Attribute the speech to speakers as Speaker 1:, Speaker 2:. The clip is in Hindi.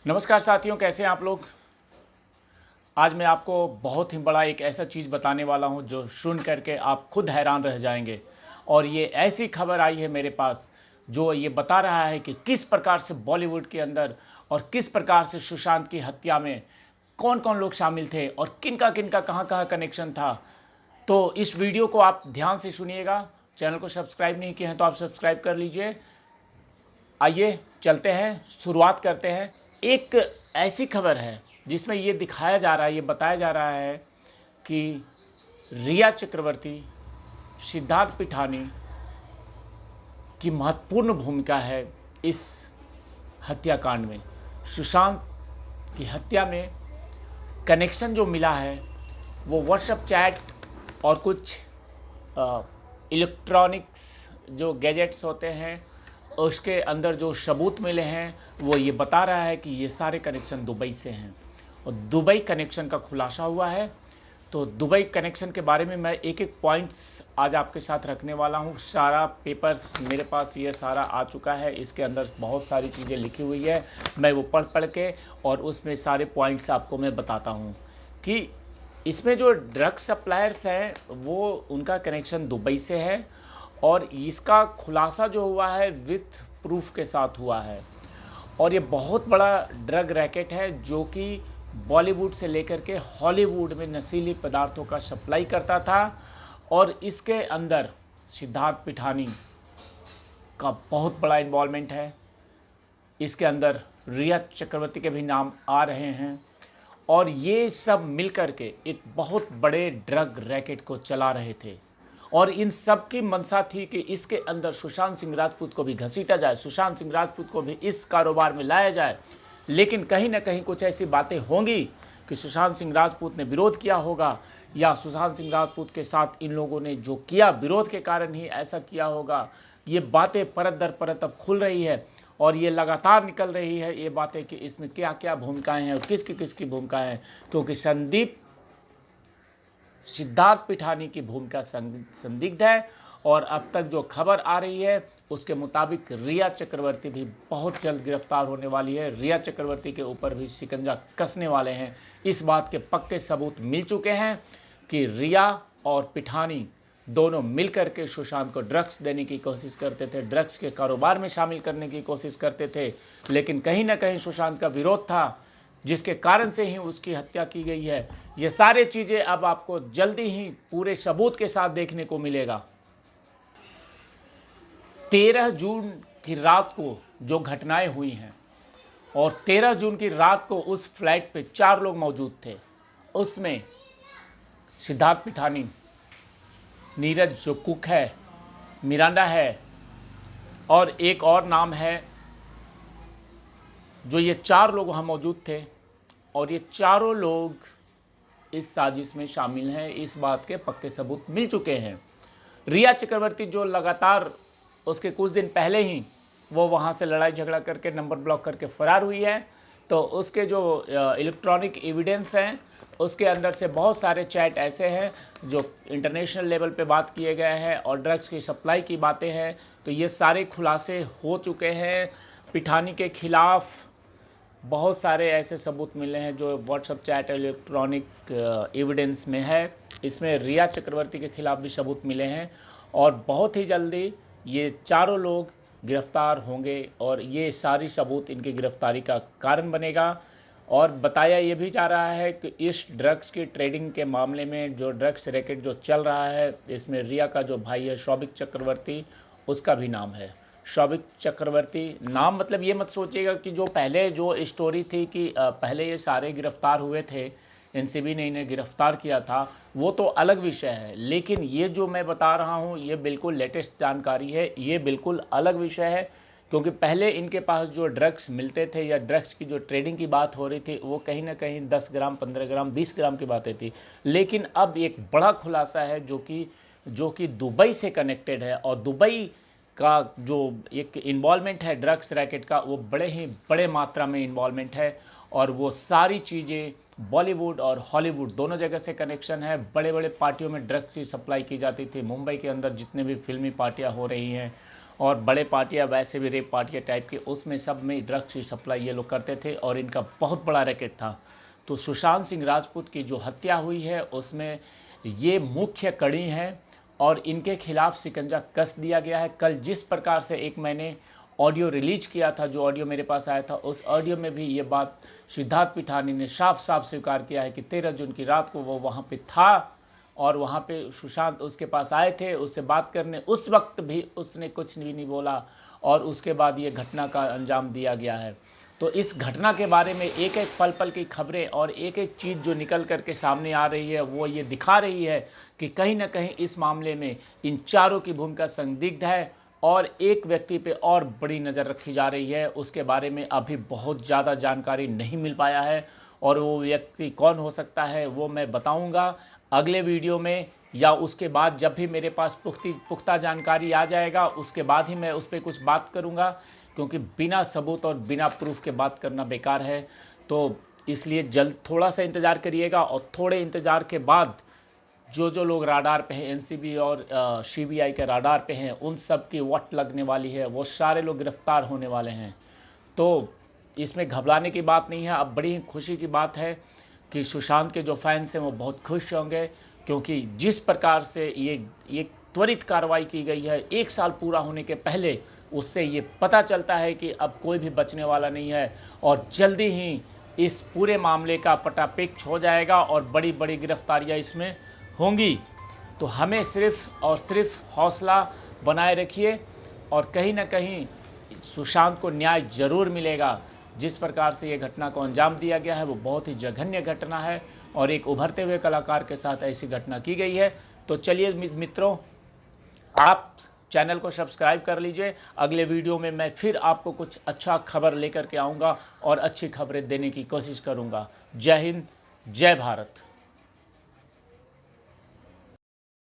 Speaker 1: नमस्कार साथियों, कैसे हैं आप लोग। आज मैं आपको बहुत ही बड़ा एक ऐसा चीज़ बताने वाला हूं जो सुन करके आप खुद हैरान रह जाएंगे। और ये ऐसी खबर आई है मेरे पास जो ये बता रहा है कि किस प्रकार से बॉलीवुड के अंदर और किस प्रकार से सुशांत की हत्या में कौन कौन लोग शामिल थे और किनका कहाँ कहाँ कनेक्शन था। तो इस वीडियो को आप ध्यान से सुनिएगा। चैनल को सब्सक्राइब नहीं किए हैं तो आप सब्सक्राइब कर लीजिए। आइए चलते हैं, शुरुआत करते हैं। एक ऐसी खबर है जिसमें ये दिखाया जा रहा है, ये बताया जा रहा है कि रिया चक्रवर्ती, सिद्धार्थ पिठानी की महत्वपूर्ण भूमिका है इस हत्याकांड में। सुशांत की हत्या में कनेक्शन जो मिला है वो व्हाट्सएप चैट और कुछ इलेक्ट्रॉनिक्स जो गैजेट्स होते हैं उसके अंदर जो सबूत मिले हैं वो ये बता रहा है कि ये सारे कनेक्शन दुबई से हैं और दुबई कनेक्शन का खुलासा हुआ है। तो दुबई कनेक्शन के बारे में मैं एक एक पॉइंट्स आज आपके साथ रखने वाला हूँ। सारा पेपर्स मेरे पास ये सारा आ चुका है, इसके अंदर बहुत सारी चीज़ें लिखी हुई है। मैं वो पढ़ के और उसमें सारे पॉइंट्स आपको मैं बताता हूँ कि इसमें जो ड्रग सप्लायर्स हैं वो उनका कनेक्शन दुबई से है और इसका खुलासा जो हुआ है विथ प्रूफ के साथ हुआ है। और ये बहुत बड़ा ड्रग रैकेट है जो कि बॉलीवुड से लेकर के हॉलीवुड में नशीली पदार्थों का सप्लाई करता था। और इसके अंदर सिद्धार्थ पिठानी का बहुत बड़ा इन्वॉल्वमेंट है। इसके अंदर रिया चक्रवर्ती के भी नाम आ रहे हैं और ये सब मिलकर के एक बहुत बड़े ड्रग रैकेट को चला रहे थे। और इन सब की मंशा थी कि इसके अंदर सुशांत सिंह राजपूत को भी घसीटा जाए, सुशांत सिंह राजपूत को भी इस कारोबार में लाया जाए। लेकिन कहीं ना कहीं कुछ ऐसी बातें होंगी कि सुशांत सिंह राजपूत ने विरोध किया होगा या सुशांत सिंह राजपूत के साथ इन लोगों ने जो किया विरोध के कारण ही ऐसा किया होगा। ये बातें परत दर परत अब खुल रही है और ये लगातार निकल रही है ये बातें कि इसमें क्या क्या भूमिकाएं हैं और किसकी भूमिकाएं हैं। क्योंकि सिद्धार्थ पिठानी की भूमिका संदिग्ध है और अब तक जो खबर आ रही है उसके मुताबिक रिया चक्रवर्ती भी बहुत जल्द गिरफ्तार होने वाली है। रिया चक्रवर्ती के ऊपर भी शिकंजा कसने वाले हैं। इस बात के पक्के सबूत मिल चुके हैं कि रिया और पिठानी दोनों मिलकर के सुशांत को ड्रग्स देने की कोशिश करते थे, ड्रग्स के कारोबार में शामिल करने की कोशिश करते थे। लेकिन कहीं ना कहीं सुशांत का विरोध था जिसके कारण से ही उसकी हत्या की गई है। ये सारी चीज़ें अब आपको जल्दी ही पूरे सबूत के साथ देखने को मिलेगा। 13 जून की रात को जो घटनाएं हुई हैं और 13 जून की रात को उस फ्लाइट पे 4 लोग मौजूद थे। उसमें सिद्धार्थ पिठानी, नीरज जो कुक है, मिरांडा है और एक और नाम है। जो ये 4 लोग वहाँ मौजूद थे और ये चारों लोग इस साजिश में शामिल हैं। इस बात के पक्के सबूत मिल चुके हैं। रिया चक्रवर्ती जो लगातार उसके कुछ दिन पहले ही वो वहाँ से लड़ाई झगड़ा करके नंबर ब्लॉक करके फरार हुई है, तो उसके जो इलेक्ट्रॉनिक एविडेंस हैं उसके अंदर से बहुत सारे चैट ऐसे हैं जो इंटरनेशनल लेवल पे बात किए गए हैं और ड्रग्स की सप्लाई की बातें हैं। तो ये सारे खुलासे हो चुके हैं। पिठानी के खिलाफ बहुत सारे ऐसे सबूत मिले हैं जो व्हाट्सएप चैट इलेक्ट्रॉनिक एविडेंस में है। इसमें रिया चक्रवर्ती के खिलाफ भी सबूत मिले हैं और बहुत ही जल्दी ये चारों लोग गिरफ्तार होंगे और ये सारी सबूत इनकी गिरफ्तारी का कारण बनेगा। और बताया ये भी जा रहा है कि इस ड्रग्स की ट्रेडिंग के मामले में जो ड्रग्स रैकेट जो चल रहा है इसमें रिया का जो भाई है शौविक चक्रवर्ती, उसका भी नाम है। शौविक चक्रवर्ती नाम मतलब ये मत सोचिएगा कि जो पहले जो स्टोरी थी कि पहले ये सारे गिरफ्तार हुए थे, एनसीबी ने इन्हें गिरफ्तार किया था, वो तो अलग विषय है। लेकिन ये जो मैं बता रहा हूँ ये बिल्कुल लेटेस्ट जानकारी है, ये बिल्कुल अलग विषय है। क्योंकि पहले इनके पास जो ड्रग्स मिलते थे या ड्रग्स की जो ट्रेडिंग की बात हो रही थी वो कहीं ना कहीं 10 ग्राम, 15 ग्राम, 20 ग्राम की बातें थी। लेकिन अब एक बड़ा खुलासा है जो कि दुबई से कनेक्टेड है और दुबई का जो एक इन्वॉल्वमेंट है ड्रग्स रैकेट का वो बड़े ही बड़े मात्रा में इन्वॉल्वमेंट है। और वो सारी चीज़ें बॉलीवुड और हॉलीवुड दोनों जगह से कनेक्शन है। बड़े बड़े पार्टियों में ड्रग्स की सप्लाई की जाती थी। मुंबई के अंदर जितने भी फिल्मी पार्टियां हो रही हैं और बड़े पार्टियाँ वैसे भी रेप पार्टियाँ टाइप के, उसमें सब में ड्रग्स की सप्लाई ये लोग करते थे और इनका बहुत बड़ा रैकेट था। तो सुशांत सिंह राजपूत की जो हत्या हुई है उसमें ये मुख्य कड़ी है और इनके खिलाफ शिकंजा कस दिया गया है। कल जिस प्रकार से एक मैंने ऑडियो रिलीज किया था, जो ऑडियो मेरे पास आया था, उस ऑडियो में भी ये बात सिद्धार्थ पिठानी ने साफ साफ स्वीकार किया है कि 13 जून की रात को वो वहाँ पे था और वहाँ पे सुशांत उसके पास आए थे उससे बात करने, उस वक्त भी उसने कुछ भी नहीं बोला और उसके बाद ये घटना का अंजाम दिया गया है। तो इस घटना के बारे में एक एक पल पल की खबरें और एक एक चीज़ जो निकल कर के सामने आ रही है वो ये दिखा रही है कि कहीं ना कहीं इस मामले में इन चारों की भूमिका संदिग्ध है और एक व्यक्ति पे और बड़ी नज़र रखी जा रही है। उसके बारे में अभी बहुत ज़्यादा जानकारी नहीं मिल पाया है और वो व्यक्ति कौन हो सकता है वो मैं बताऊंगा अगले वीडियो में, या उसके बाद जब भी मेरे पास पुख्ता जानकारी आ जाएगा उसके बाद ही मैं उस पर कुछ बात करूंगा, क्योंकि बिना सबूत और बिना प्रूफ के बात करना बेकार है। तो इसलिए जल्द थोड़ा सा इंतज़ार करिएगा और थोड़े इंतज़ार के बाद जो लोग राडार पे हैं, एनसीबी और सीबीआई के राडार पे हैं, उन सब की वट लगने वाली है, वो सारे लोग गिरफ्तार होने वाले हैं। तो इसमें घबराने की बात नहीं है। अब बड़ी खुशी की बात है कि सुशांत के जो फैंस हैं वो बहुत खुश होंगे, क्योंकि जिस प्रकार से ये त्वरित कार्रवाई की गई है 1 साल पूरा होने के पहले, उससे ये पता चलता है कि अब कोई भी बचने वाला नहीं है और जल्दी ही इस पूरे मामले का पटापिक्ष हो जाएगा और बड़ी बड़ी गिरफ्तारियां इसमें होंगी। तो हमें सिर्फ और सिर्फ हौसला बनाए रखिए और कहीं ना कहीं सुशांत को न्याय ज़रूर मिलेगा। जिस प्रकार से ये घटना को अंजाम दिया गया है वो बहुत ही जघन्य घटना है और एक उभरते हुए कलाकार के साथ ऐसी घटना की गई है। तो चलिए मित्रों, आप चैनल को सब्सक्राइब कर लीजिए। अगले वीडियो में मैं फिर आपको कुछ अच्छा खबर लेकर के आऊँगा और अच्छी खबरें देने की कोशिश करूँगा। जय हिंद, जय भारत।